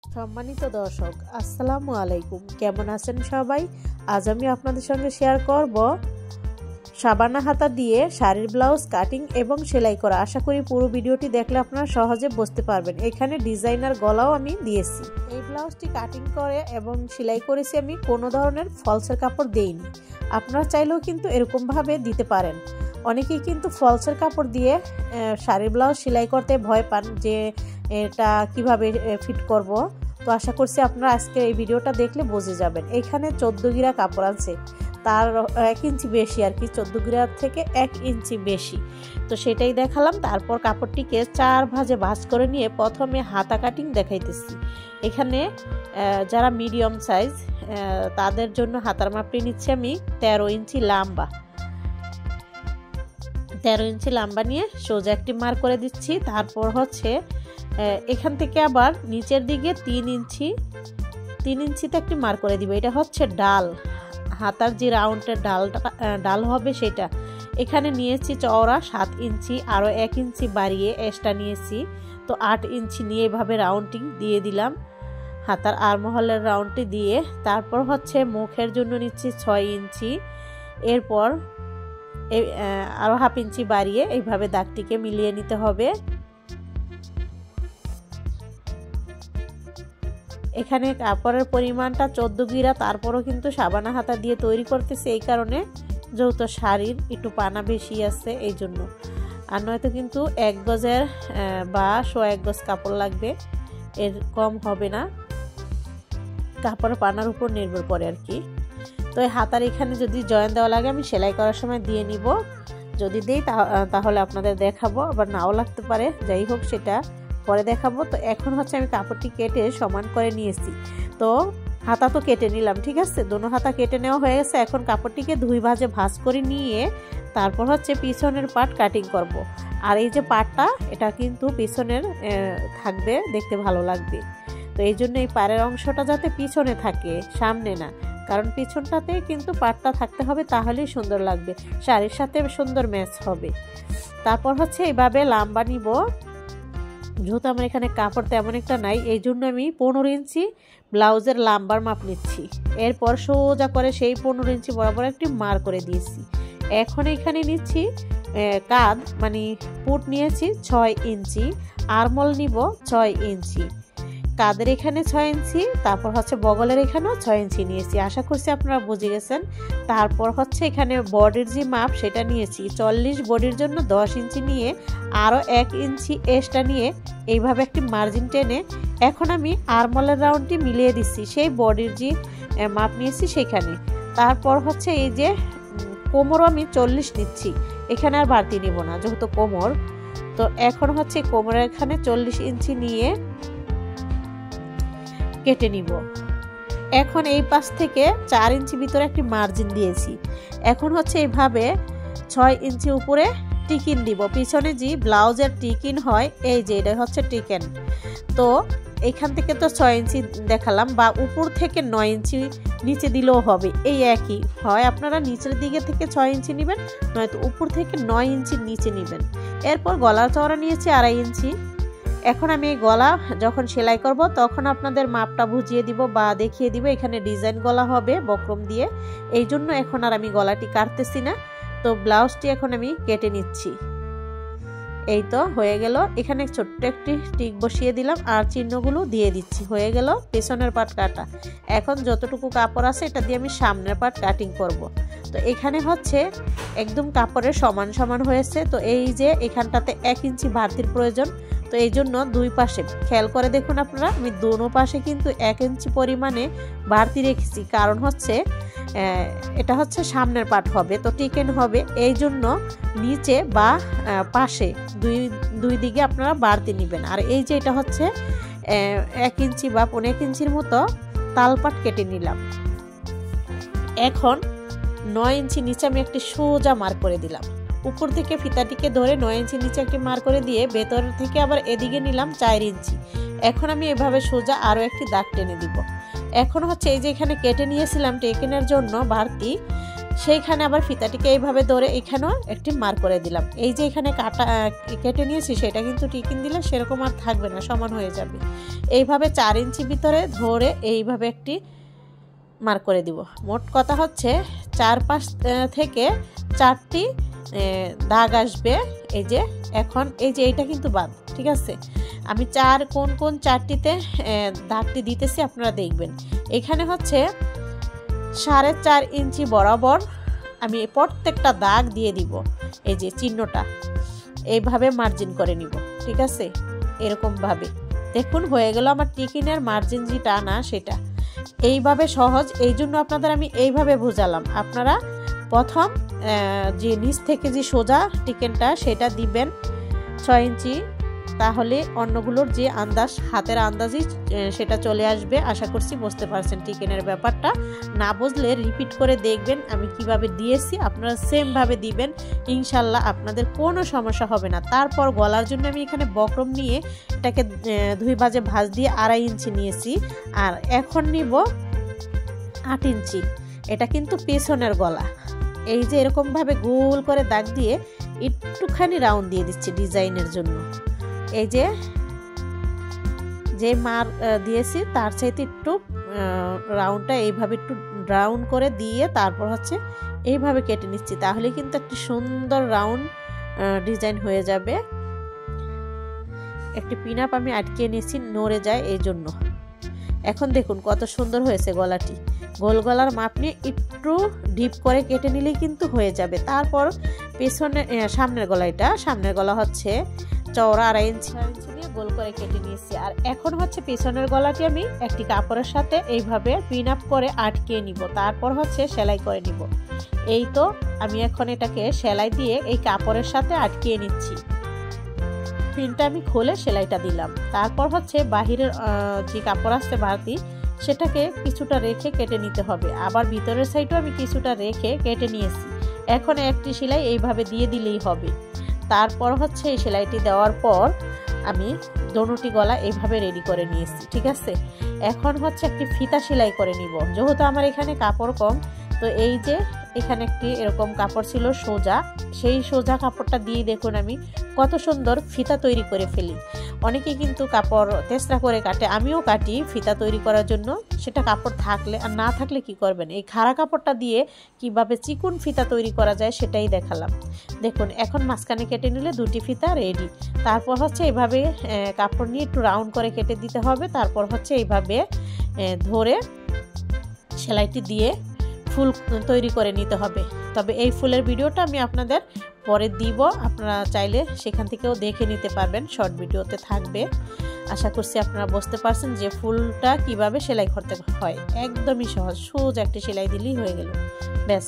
সম্মানিত দর্শক, আসসালামু আলাইকুম। কেমন আছেন সবাই? আজ আমি আপনাদের সঙ্গে শেয়ার করব সাবানা হাতা দিয়ে শাড়ির ব্লাউজ কাটিং এবং সেলাই করা। আশা করি পুরো ভিডিওটি দেখলে আপনারা সহজে বুঝতে পারবেন। এখানে ডিজাইনার গলাও আমি দিয়েছি। এই ব্লাউজটি কাটিং করে এবং সেলাই করেছি আমি, কোনো ধরনের ফলসের কাপড় দেইনি। আপনারা চাইলেও কিন্তু এরকমভাবে দিতে পারেন। অনেকেই কিন্তু ফলসের কাপড় দিয়ে শাড়ির ব্লাউজ সেলাই করতে ভয় পান যে এটা কিভাবে ফিট করব। তো আশা করছি আপনারা আজকে এই ভিডিওটা দেখলে বুঝে যাবেন। এখানে 14 গিরা কাপড় আছে, তার 1 ইঞ্চি বেশি আর কি, 14 গিরার থেকে 1 ইঞ্চি বেশি। তো সেটাই দেখালাম। তারপর কাপড়টিকে 4 ভাঁজে ভাঁজ করে নিয়ে প্রথমে হাতা কাটিং দেখাইতেছি। এখানে যারা মিডিয়াম সাইজ তাদের জন্য হাতার মাপটি নিচ্ছি আমি 13 ইঞ্চি লম্বা। 13 ইঞ্চি লম্বা নিয়ে সোজা একটি মার্ক করে দিচ্ছি। তারপর হচ্ছে এখান থেকে আবার নিচের দিকে 3 ইঞ্চিতে একটি মার্ক করে দিব। এটা হচ্ছে ডাল, হাতার যে রাউন্ডের ডাল হবে সেটা। এখানে নিয়েছি চওড়া 7 ইঞ্চি, আরও 1 ইঞ্চি বাড়িয়ে এক্সট্রা নিয়েছি। তো 8 ইঞ্চি নিয়ে এভাবে রাউন্ডিং দিয়ে দিলাম, হাতার আরমহলের রাউন্ডটি দিয়ে। তারপর হচ্ছে মুখের জন্য নিচ্ছি 6 ইঞ্চি। এরপর আরও 1/2 ইঞ্চি বাড়িয়ে এইভাবে দাগটিকে মিলিয়ে নিতে হবে। এখানে কাপড়ের পরিমাণটা 14 গিরা, তারপরও কিন্তু সাবানা হাতা দিয়ে তৈরি করতেছে, এই কারণে যেহেতু শাড়ির একটু পানা বেশি আছে এই জন্য। আর নয়তো কিন্তু 1 গজের বা 1 গজ কাপড় লাগবে, এর কম হবে না। কাপড়ের পানার উপর নির্ভর করে আর কি। তো এই হাতার এখানে যদি জয়েন দেওয়া লাগে আমি সেলাই করার সময় দিয়ে নিব। যদি দেই তাহলে আপনাদের দেখাবো, আবার নাও লাগতে পারে, যাই হোক সেটা পরে দেখাবো। তো এখন হচ্ছে আমি কাপড়টি কেটে সমান করে নিয়েছি। তো হাতা তো কেটে নিলাম, ঠিক আছে, দোনো হাতা কেটে নেওয়া হয়ে গেছে। এখন কাপড়টিকে 2 ভাঁজে ভাঁজ করে নিয়ে তারপর হচ্ছে পিছনের পার্ট কাটিং করব। আর এই যে পার্টটা, এটা কিন্তু পিছনের থাকবে, দেখতে ভালো লাগবে। তো এই জন্য এই পাড়ের অংশটা যাতে পিছনে থাকে, সামনে না, কারণ পিছনটাতে কিন্তু পাটটা থাকতে হবে, তাহলেই সুন্দর লাগবে, শাড়ির সাথে সুন্দর ম্যাচ হবে। তারপর হচ্ছে এইভাবে লম্বা নিব। যেহেতু আমার এখানে কাপড় তেমন একটা নাই, এই জন্য আমি 15 ইঞ্চি ব্লাউজের লম্বার মাপ নিচ্ছি। এরপর সোজা করে সেই 15 ইঞ্চি বরাবর একটি মার্ক করে দিয়েছি। এখন এখানে নিচ্ছি কাঁধ, মানে পুট নিয়েছি 6 ইঞ্চি, আরমল নিব 6 ইঞ্চি, কাঁধের এখানে 6 ইঞ্চি, তারপর হচ্ছে বগলের এখানেও 6 ইঞ্চি নিয়েছি। আশা করছি আপনারা বুঝে গেছেন। তারপর হচ্ছে এখানে বডির যে মাপ সেটা নিয়েছি 40, বডির জন্য 10 ইঞ্চি নিয়ে আরও 1 ইঞ্চি এক্সট্রা নিয়ে এইভাবে একটি মার্জিন টেনে এখন আমি আরমলের রাউন্ডটি মিলিয়ে দিচ্ছি সেই বডির যে মাপ নিয়েছি সেখানে। তারপর হচ্ছে এই যে কোমরও আমি 40 নিচ্ছি, এখানে আর বাড়তি নিব না যেহেতু কোমর। তো এখন হচ্ছে কোমরের এখানে 40 ইঞ্চি নিয়ে কেটে নিব। এখন এই পাশ থেকে 4 ইঞ্চি ভিতরে একটি মার্জিন দিয়েছি। এখন হচ্ছে এইভাবে 6 ইঞ্চি উপরে টিকিন দিব। পিছনে যে ব্লাউজের টিকিন হয়, এই যে এটা হচ্ছে টিকেন। তো এখান থেকে তো 6 ইঞ্চি দেখালাম, বা উপর থেকে 9 ইঞ্চি নিচে দিলেও হবে, এই একই হয়। আপনারা নিচের দিকে থেকে 6 ইঞ্চি নেবেন, নয়তো উপর থেকে 9 ইঞ্চি নিচে নেবেন। এরপর গলার চওড়া নিয়েছি 2.5 ইঞ্চি। এখন আমি এই গলা যখন সেলাই করব তখন আপনাদের মাপটা বুঝিয়ে দিব বা দেখিয়ে দিব। এখানে ডিজাইন গলা হবে বক্রম দিয়ে, এই জন্য এখন আর আমি গলাটি কাটতেছি না। তো ব্লাউজটি এখন আমি কেটে নিচ্ছি। এই তো হয়ে গেল। এখানে ছোট্ট একটি টিক বসিয়ে দিলাম আর চিহ্নগুলো দিয়ে দিচ্ছি। হয়ে গেল পেছনের পার্ট কাটা। এখন যতটুকু কাপড় আছে এটা দিয়ে আমি সামনের পার্ট কাটিং করব। তো এখানে হচ্ছে একদম কাপড়ের সমান সমান হয়েছে। তো এই যে এখানটাতে 1 ইঞ্চি বাড়তির প্রয়োজন, তো এই জন্য 2 পাশে খেয়াল করে দেখুন আপনারা, আমি দোনো পাশে কিন্তু 1 ইঞ্চি পরিমাণে বাড়তি রেখেছি। কারণ হচ্ছে এটা হচ্ছে সামনের পার্ট হবে, তো টিকেন হবে, এই জন্য নিচে বা পাশে দুই দিকে আপনারা বাড়তি নেবেন। আর এই যে এটা হচ্ছে 1 ইঞ্চি বা 1.5 ইঞ্চির মতো তালপাট কেটে নিলাম। এখন 9 ইঞ্চি নিচে আমি একটি সোজা মার্ক করে দিলাম। উপর থেকে ফিতাটিকে ধরে 9 ইঞ্চি নিচে একটি মার্ক করে দিয়ে ভেতর থেকে আবার এদিকে নিলাম 4 ইঞ্চি। এখন আমি এভাবে সোজা আরও একটি দাগ টেনে দিব। এখন হচ্ছে এই যে এখানে কেটে নিয়েছিলাম টেকেনের জন্য বাড়তি সেইখানে আবার ফিতাটিকে এইভাবে ধরে এখানেও একটি মার করে দিলাম। এই যে এখানে কাটা কেটে নিয়েছি সেটা কিন্তু টিকিন দিলে সেরকম আর থাকবে না, সমান হয়ে যাবে। এইভাবে 4 ইঞ্চি ভিতরে ধরে এইভাবে একটি মার করে দিব। মোট কথা হচ্ছে 4-5 থেকে 4টি দাগ আসবে। এই যে এখন এই যে এইটা কিন্তু বাদ, ঠিক আছে। আমি কোন 4টিতে দাগটি দিতেছি আপনারা দেখবেন। এখানে হচ্ছে 4.5 ইঞ্চি বরাবর আমি প্রত্যেকটা দাগ দিয়ে দিব। এই যে চিহ্নটা এইভাবে মার্জিন করে নিব, ঠিক আছে। এরকম ভাবে দেখুন হয়ে গেল আমার টিকিনের মার্জিন যেটা না সেটা। এইভাবে সহজ, এই জন্য আপনাদের আমি এইভাবে বোঝালাম। আপনারা প্রথম যে নিচ থেকে যে সোজা টিকেনটা সেটা দিবেন 6 ইঞ্চি, তাহলে অন্যগুলোর যে আন্দাজ হাতের আন্দাজই সেটা চলে আসবে। আশা করছি বুঝতে পারছেন টিকেনের ব্যাপারটা। না বুঝলে রিপিট করে দেখবেন আমি কিভাবে দিয়েছি, আপনারা সেম ভাবে দিবেন, ইনশাল্লাহ আপনাদের কোনো সমস্যা হবে না। তারপর গলার জন্য আমি এখানে বক্রম নিয়ে এটাকে 2 ভাঁজে ভাঁজ দিয়ে 2.5 ইঞ্চি নিয়েছি। আর এখন নিব 8 ইঞ্চি। এটা কিন্তু পেছনের গলা। এই যে এরকম ভাবে গোল করে দাগ দিয়ে একটুখানি রাউন্ড দিয়ে দিচ্ছি ডিজাইনের জন্য। এই যে মার দিয়েছি তার চাইতে একটু রাউন্ডটা এইভাবে একটু রাউন্ড করে দিয়ে তারপর হচ্ছে এইভাবে কেটে নিচ্ছি, তাহলে কিন্তু একটি সুন্দর রাউন্ড ডিজাইন হয়ে যাবে। একটি পিন আপ আমি আটকে নিয়েছি, নড়ে যায় এই জন্য। এখন দেখুন কত সুন্দর হয়েছে গলাটি। গোল গলার মাপ নিয়ে একটু ডিপ করে কেটে নিলেই কিন্তু হয়ে যাবে। তারপর পেছনে সামনের গলা হচ্ছে চওড়া 2.5 ইঞ্চি নিয়ে গোল করে কেটে নিয়েছি। আর এখন হচ্ছে পেছনের গলাটি আমি একটি কাপড়ের সাথে এইভাবে পিন আপ করে আটকে নিব, তারপর হচ্ছে সেলাই করে নিব। এই তো আমি এখন এটাকে সেলাই দিয়ে এই কাপড়ের সাথে আটকিয়ে নিচ্ছি। পিনটা আমি খুলে সেলাইটা দিলাম। তারপর হচ্ছে বাহিরের যে কাপড় আসছে বাড়তি সেটাকে কিছুটা রেখে কেটে নিতে হবে। আবার ভিতরের সাইডও আমি কিছুটা রেখে কেটে নিয়েছি। এখন একটি সেলাই এইভাবে দিয়ে দিলেই হবে। তারপর হচ্ছে এই সেলাইটি দেওয়ার পর আমি দোনোটি গলা এইভাবে রেডি করে নিয়েছি, ঠিক আছে। এখন হচ্ছে একটি ফিতা সেলাই করে নিব। যেহেতু আমার এখানে কাপড় কম, তো এই যে এখানে একটি এরকম কাপড় ছিল সোজা, সেই সোজা কাপড়টা দিয়ে দেখুন আমি কত সুন্দর ফিতা তৈরি করে ফেলি। অনেকে কিন্তু কাপড় তেসরা করে কাটে, আমিও কাটি ফিতা তৈরি করার জন্য। সেটা কাপড় থাকলে আর না থাকলে কি করবেন, এই খাড়া কাপড়টা দিয়ে কিভাবে চিকন ফিতা তৈরি করা যায় সেটাই দেখালাম। দেখুন এখন মাঝখানে কেটে নিলে 2টি ফিতা রেডি। তারপর হচ্ছে এইভাবে কাপড় নিয়ে একটু রাউন্ড করে কেটে দিতে হবে। তারপর হচ্ছে এইভাবে ধরে সেলাইটি দিয়ে ফুল তৈরি করে নিতে হবে। তবে এই ফুলের ভিডিওটা আমি আপনাদের পরে দিব, আপনারা চাইলে সেখান থেকেও দেখে নিতে পারবেন, শর্ট ভিডিওতে থাকবে। আশা করছি আপনারা বুঝতে পারছেন যে ফুলটা কিভাবে সেলাই করতে হয়। একদমই সহজ, সোজা একটি সেলাই দিলেই হয়ে গেল, ব্যাস।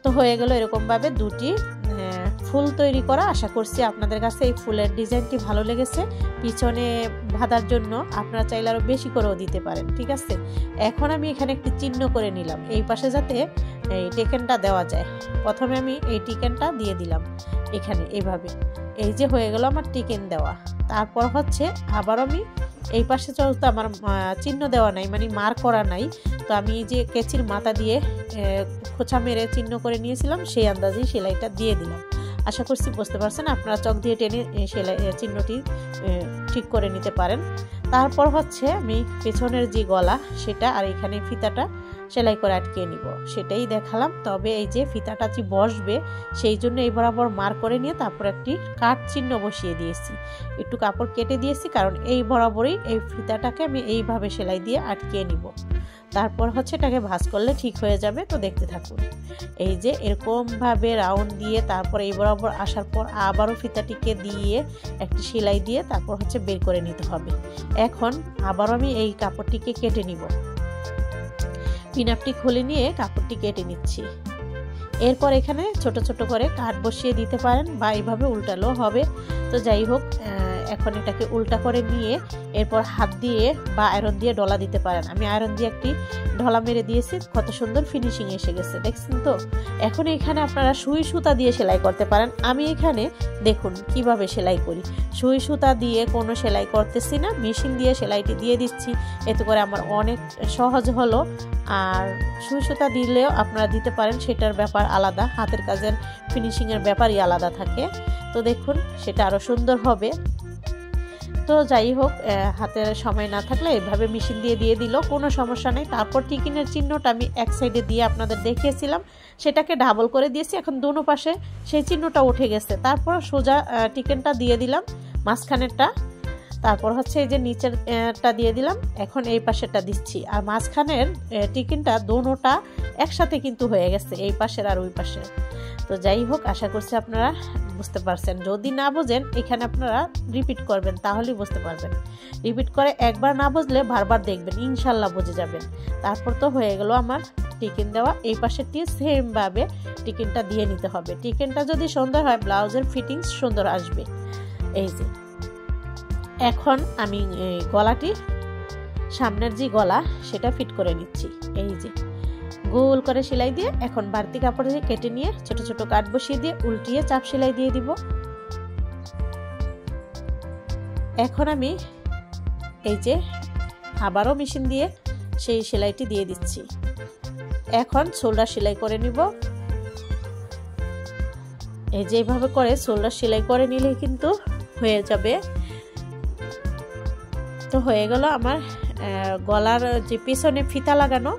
তো হয়ে গেল এরকমভাবে 2টি ফুল তৈরি করা। আশা করছি আপনাদের কাছে এই ফুলের ডিজাইনটি ভালো লেগেছে। পিছনে বাঁধার জন্য আপনারা চাইলে আরও বেশি করেও দিতে পারেন, ঠিক আছে। এখন আমি এখানে একটি চিহ্ন করে নিলাম এই পাশে, যাতে এই টিকেনটা দেওয়া যায়। প্রথমে আমি এই টিকেনটা দিয়ে দিলাম এখানে এইভাবে। এই যে হয়ে গেল আমার টিকেন দেওয়া। তারপর হচ্ছে আবার আমি এই পাশে যেহেতু আমার চিহ্ন দেওয়া নাই, মানে মার্ক করা নাই, তো আমি যে কেচির মাথা দিয়ে খোঁচা মেরে চিহ্ন করে নিয়েছিলাম সেই আন্দাজেই সেলাইটা দিয়ে দিলাম। আশা করছি বুঝতে পারছেন। আপনারা চক দিয়ে টেনে সেলাই চিহ্নটি ঠিক করে নিতে পারেন। তারপর হচ্ছে আমি পেছনের যে গলা সেটা আর এখানে ফিতাটা সেলাই করে আটকে নিব, সেটাই দেখালাম। তবে এই যে ফিতাটা যে বসবে সেই জন্য এই বরাবর মার্ক করে নিয়ে তারপর একটি কাট চিহ্ন বসিয়ে দিয়েছি, একটু কাপড় কেটে দিয়েছি, কারণ এই বরাবরই এই ফিতাটাকে আমি এইভাবে সেলাই দিয়ে আটকে নিব। তারপর হচ্ছে এটাকে ভাঁজ করলে ঠিক হয়ে যাবে। তো দেখতে থাকুন। এই যে এরকম ভাবে রাউন্ড দিয়ে তারপর এই বরাবর আসার পর আবারও ফিতাটিকে দিয়ে একটি সেলাই দিয়ে তারপর হচ্ছে বের করে নিতে হবে। এখন আবারও আমি এই কাপড়টিকে কেটে নিব। পিনআপটি খুলে নিয়ে কাপড়টি কেটে নিচ্ছি। এরপর এখানে ছোট ছোট করে কাট বসিয়ে দিতে পারেন বা এইভাবে উল্টালেও হবে। তো যাই হোক, এখন এটাকে উল্টা করে নিয়ে এরপর হাত দিয়ে বা আয়রন দিয়ে ডলা দিতে পারেন। আমি আয়রন দিয়ে একটি ঢলা মেরে দিয়েছি, কত সুন্দর ফিনিশিং এসে গেছে, দেখছেন তো। এখন এখানে আপনারা সুই সুতা দিয়ে সেলাই করতে পারেন। আমি এখানে দেখুন কিভাবে সেলাই করি, সুই সুতা দিয়ে কোনো সেলাই করতেছি না, মেশিন দিয়ে সেলাইটি দিয়ে দিচ্ছি। এতে করে আমার অনেক সহজ হলো। আর সুই সুতা দিলেও আপনারা দিতে পারেন, সেটার ব্যাপার আলাদা, হাতের কাজের ফিনিশিংয়ের ব্যাপারই আলাদা থাকে। তো দেখুন সেটা আরও সুন্দর হবে। তো যাই হোক, হাতের সময় না থাকলে এভাবে মেশিন দিয়ে দিল, কোনো সমস্যা নেই। তারপর টিকিনের চিহ্নটা আমি এক সাইডে দিয়ে আপনাদের দেখিয়েছিলাম, সেটাকে ডাবল করে দিয়েছি। এখন দোনো পাশে সেই চিহ্নটা উঠে গেছে। তারপর সোজা টিকিনটা দিয়ে দিলাম মাঝখানেরটা, তারপর হচ্ছে এই যে নিচেরটা দিয়ে দিলাম, এখন এই পাশেরটা দিচ্ছি। আর মাঝখানের টিকিনটা দোনোটা একসাথে কিন্তু হয়ে গেছে, এই পাশের আর ওই পাশের। তো যাই হোক, আশা করছি আপনারা বুঝতে পারছেন। যদি না বোঝেন এখানে আপনারা রিপিট করবেন, তাহলেই বুঝতে পারবেন। রিপিট করে একবার না বুঝলে বারবার দেখবেন, ইনশাল্লাহ বুঝে যাবেন। তারপর তো হয়ে গেল আমার টিকিন দেওয়া। এই পাশেরটি সেমভাবে টিকিনটা দিয়ে নিতে হবে। টিকিনটা যদি সুন্দর হয় ব্লাউজের ফিটিংস সুন্দর আসবে। এই যে এখন আমি গলাটি, সামনের যে গলা সেটা ফিট করে নিচ্ছি। এই যে গোল করে সেলাই দিয়ে এখন বাড়তি কাপড় দিয়ে কেটে নিয়ে ছোট ছোট কাট বসিয়ে দিয়ে উল্টিয়ে চাপ সেলাই দিয়ে দিব। এখন আমি এই যে আবারও মেশিন দিয়ে সেই সেলাইটি দিয়ে দিচ্ছি। এখন শোল্ডার সেলাই করে নিব। এই যে এইভাবে করে শোল্ডার সেলাই করে নিলে কিন্তু হয়ে যাবে। তো হয়ে গেল আমার গলার যে পিছনে ফিতা লাগানো।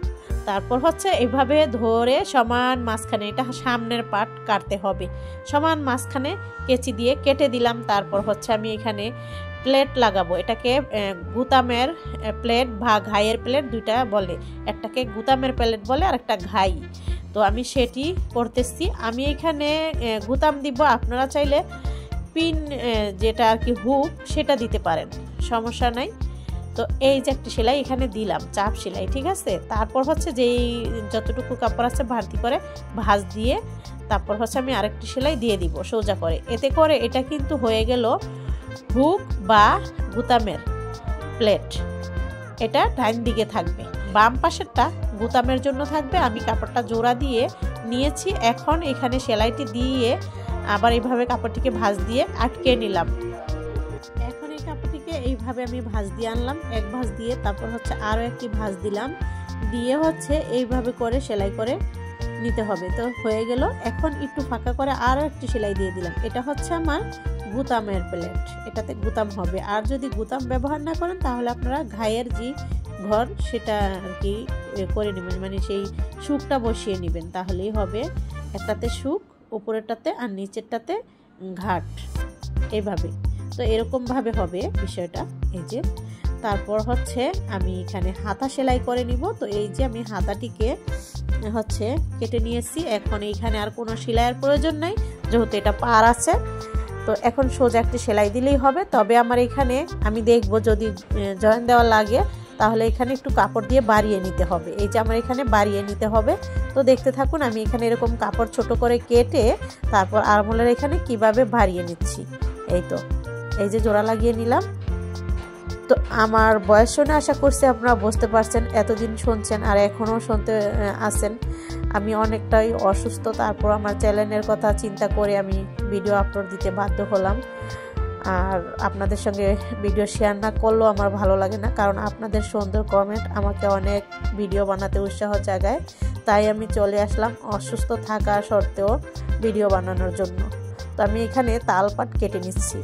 তারপর হচ্ছে এইভাবে ধরে সমান মাঝখানে, এটা সামনের পার্ট কাটতে হবে, সমান মাঝখানে কেচি দিয়ে কেটে দিলাম। তারপর হচ্ছে আমি এখানে প্লেট লাগাবো। এটাকে গুতামের প্লেট বা ঘাইয়ের প্লেট দুইটা বলে, একটাকে গুতামের প্লেট বলে আর একটা ঘাই। তো আমি সেটি করতেছি। আমি এখানে গুতাম দিব, আপনারা চাইলে পিন যেটা আর কি হুক সেটা দিতে পারেন, সমস্যা নাই। তো এই যে একটা সেলাই এখানে দিলাম, চাপ সেলাই, ঠিক আছে। তারপর হচ্ছে যেই যতটুকু কাপড় আছে ভর্তি করে ভাঁজ দিয়ে তারপর হচ্ছে আমি আরেকটি সেলাই দিয়ে দিব সোজা করে। এতে করে এটা কিন্তু হয়ে গেল হুক বা গুতামের প্লেট। এটা ডান দিকে থাকবে, বাম পাশেরটা গুতামের জন্য থাকবে। আমি কাপড়টা জোড়া দিয়ে নিয়েছি। এখন এখানে সেলাইটি দিয়ে আবার এইভাবে কাপড়টিকে ভাঁজ দিয়ে আটকে নিলাম। এখন এই কাপড়টিকে এইভাবে আমি ভাঁজ দিয়ে আনলাম, এক ভাঁজ দিয়ে, তারপর হচ্ছে আরও একটি ভাঁজ দিলাম, দিয়ে হচ্ছে এইভাবে করে সেলাই করে নিতে হবে। তো হয়ে গেল। এখন একটু ফাঁকা করে আরও একটি সেলাই দিয়ে দিলাম। এটা হচ্ছে আমার গুতামের প্লেট, এটাতে গুতাম হবে। আর যদি গুতাম ব্যবহার না করেন তাহলে আপনারা ঘাইয়ের যে ঘর সেটা আর কি করে নেবেন, মানে সেই শুকটা বসিয়ে নেবেন, তাহলেই হবে। একটাতে শুক উপরেরটাতে আর নিচেরটাতে ঘাট, এইভাবে। তো এরকমভাবে হবে বিষয়টা। এই যে তারপর হচ্ছে আমি এখানে হাতা সেলাই করে নিব। তো এই যে আমি হাতাটিকে হচ্ছে কেটে নিয়েছি। এখন এইখানে আর কোনো সেলাইয়ের প্রয়োজন নাই, যেহেতু এটা পার আছে। তো এখন সোজা একটি সেলাই দিলেই হবে। তবে আমার এখানে আমি দেখব যদি জয়েন দেওয়া লাগে তাহলে এখানে একটু কাপড় দিয়ে বাড়িয়ে নিতে হবে। এই যে আমার এখানে বাড়িয়ে নিতে হবে। তো দেখতে থাকুন, আমি এখানে এরকম কাপড় ছোট করে কেটে তারপর আরমোলের এখানে কিভাবে বাড়িয়ে নিচ্ছি। এই তো এই যে জোড়া লাগিয়ে নিলাম। তো আমার বয়স শুনে আশা করছি আপনারা বুঝতে পারছেন, এতদিন শুনছেন আর এখনও শুনতে আছেন। আমি অনেকটাই অসুস্থ, তারপর আমার চ্যানেলের কথা চিন্তা করে আমি ভিডিও আপলোড দিতে বাধ্য হলাম। আর আপনাদের সঙ্গে ভিডিও শেয়ার না করলেও আমার ভালো লাগে না, কারণ আপনাদের সুন্দর কমেন্ট আমাকে অনেক ভিডিও বানাতে উৎসাহ জাগায়। তাই আমি চলে আসলাম অসুস্থ থাকা সত্ত্বেও ভিডিও বানানোর জন্য। তো আমি এখানে তালপাট কেটে নিচ্ছি।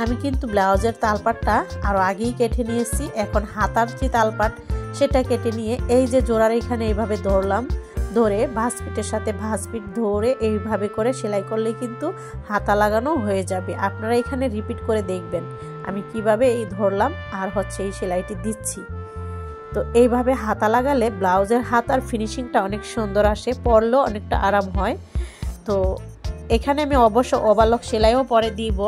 আমি কিন্তু ব্লাউজের তালপাটটা আরও আগেই কেটে নিয়েছি। এখন হাতার যে তালপাট সেটা কেটে নিয়ে এই যে জোড়ার এখানে এইভাবে ধরলাম, ধরে ভাঁজপিটের সাথে ভাঁজপিট ধরে এইভাবে করে সেলাই করলে কিন্তু হাতা লাগানো হয়ে যাবে। আপনারা এখানে রিপিট করে দেখবেন আমি কিভাবে এই ধরলাম আর হচ্ছে এই সেলাইটি দিচ্ছি। তো এইভাবে হাতা লাগালে ব্লাউজের হাতার ফিনিশিংটা অনেক সুন্দর আসে, পরলেও অনেকটা আরাম হয়। তো এখানে আমি অবশ্য ওভারলক সেলাইও পরে দিব,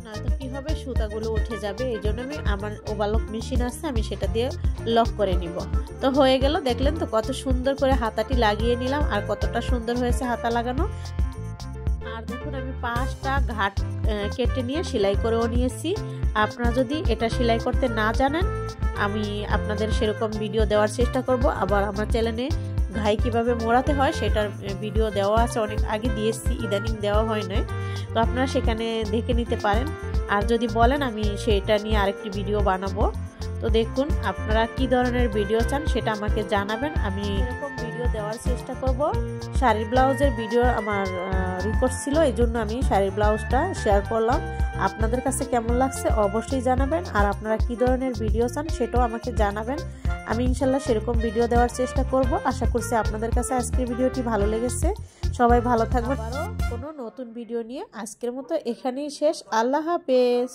নয়তো কি হবে সুতাগুলো উঠে যাবে। এই জন্য আমি আমার ওভারলক মেশিন আছে, আমি সেটা দিয়ে লক করে নিব। তো হয়ে গেল, দেখলেন তো কত সুন্দর করে হাতাটি লাগিয়ে নিলাম আর কতটা সুন্দর হয়েছে হাতা লাগানো। আর আর দেখুন আমি 5টা ঘাট কেটে নিয়ে সেলাই করেও নিয়েছি। আপনারা যদি এটা সেলাই করতে না জানেন, আমি আপনাদের সেরকম ভিডিও দেওয়ার চেষ্টা করব। আবার আমার চ্যানেলে ঘাই কিভাবে মোড়াতে হয় সেটার ভিডিও দেওয়া আছে, অনেক আগে দিয়েছি, ইদানিং দেওয়া হয় না, তো আপনারা সেখানে দেখে নিতে পারেন। আর যদি বলেন আমি সেটা নিয়ে আরেকটি ভিডিও বানাবো। তো দেখুন আপনারা কি ধরনের ভিডিও চান সেটা আমাকে জানাবেন, আমি এরকম ভিডিও দেওয়ার চেষ্টা করব। শাড়ির ব্লাউজের ভিডিও আমার রিকোয়েস্ট ছিল, এই জন্য আমি শাড়ির ব্লাউজটা শেয়ার করলাম। আপনাদের কাছে কেমন লাগছে অবশ্যই জানাবেন, আর আপনারা কি ধরনের ভিডিও চান সেটাও আমাকে জানাবেন। আমি ইনশাল্লাহ সেরকম ভিডিও দেওয়ার চেষ্টা করব। আশা করছি আপনাদের কাছে আজকের ভিডিওটি ভালো লেগেছে। সবাই ভালো থাকবেন। আবারও কোনো নতুন ভিডিও নিয়ে আজকের মতো এখানেই শেষ। আল্লাহ হাফেজ।